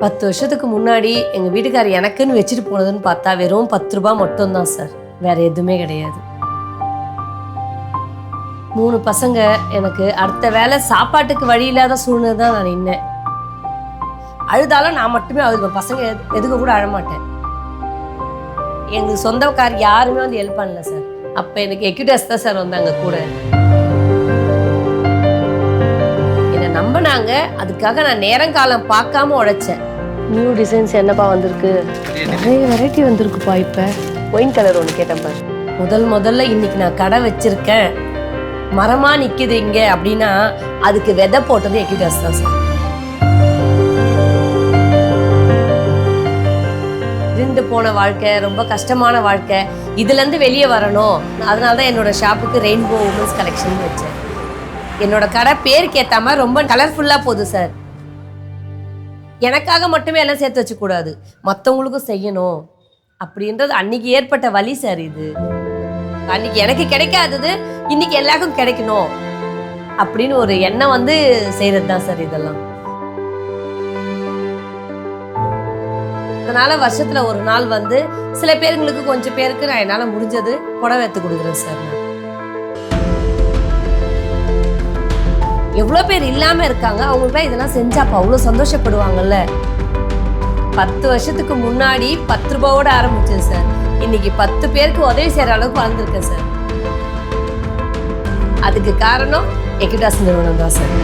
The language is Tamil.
10 வருஷத்துக்கு முன்னாடி எங்கள் வீட்டுக்காரர் எனக்குன்னு வச்சுட்டு போனதுன்னு பார்த்தா வெறும் 10 ரூபாய் மட்டும்தான் சார், வேற எதுவுமே கிடையாது. 3 பசங்க, எனக்கு அடுத்த வேலை சாப்பாட்டுக்கு வழி இல்லாத சூழ்நிலை தான் நான் நின்னேன். அழுதாலும் நான் மட்டுமே அழுதுவேன், பசங்க எதுக்கு கூட அழமாட்டேன். எங்களுக்கு சொந்தக்கார் யாருமே வந்து ஹெல்ப் பண்ணல சார். அப்போ எனக்கு எக்யூட்டஸ் தான் சார் வந்தாங்க கூட. என்னை நம்பினாங்க, அதுக்காக நான் நேரங்காலம் பார்க்காம உழைச்சேன். நியூ டிசைன்ஸ் என்னப்பா வந்திருக்கு, நிறைய வெரைட்டி வந்திருக்குப்பா. இப்போ ஒயின் கலர் ஒன்று கேட்டேன் பாரு. முதல்ல இன்னைக்கு நான் கடை வச்சிருக்கேன், மரமா நிக்குது இங்க அப்படின்னா அதுக்கு விதை போட்டது எக்யூட்டஸ் தான் சார். இருந்து போன வாழ்க்கை, ரொம்ப கஷ்டமான வாழ்க்கை, இதுல இருந்து வெளியே வரணும். அதனாலதான் என்னோட ஷாப்புக்கு ரெயின்போ உமன்ஸ் கலெக்ஷன் வச்சேன். என்னோட கடை பேருக்கு ஏத்த மாதிரி ரொம்ப கலர்ஃபுல்லா போகுது சார். எனக்காக மட்டுமே எல்லாம் சேர்த்து வச்சு கூடாது, மற்றவங்களுக்கும் செய்யணும் அப்படின்றது அன்னைக்கு ஏற்பட்ட வழி சார். இது அன்னைக்கு எனக்கு கிடைக்காதது இன்னைக்கு எல்லாருக்கும் கிடைக்கணும் அப்படின்னு ஒரு எண்ணம் வந்து செய்யறது தான் சார் இதெல்லாம். அதனால வருஷத்துல ஒரு நாள் வந்து சில பேருங்களுக்கு, கொஞ்சம் பேருக்கு நான் என்னால முடிஞ்சது புடவை எடுத்து கொடுக்குறேன் சார். எவ்வளோ பேர் இல்லாம இருக்காங்க, அவங்களுக்குலாம் இதெல்லாம் செஞ்சாப்பா அவ்வளோ சந்தோஷப்படுவாங்கல்ல. 10 வருஷத்துக்கு முன்னாடி 10 ரூபாவோட ஆரம்பிச்சேன் சார். இன்னைக்கு 10 பேருக்கு உதவி செய்யற அளவுக்கு வந்திருக்கேன் சார். அதுக்கு காரணம் எக்யூட்டஸ் நிறுவனம் தான் சார்.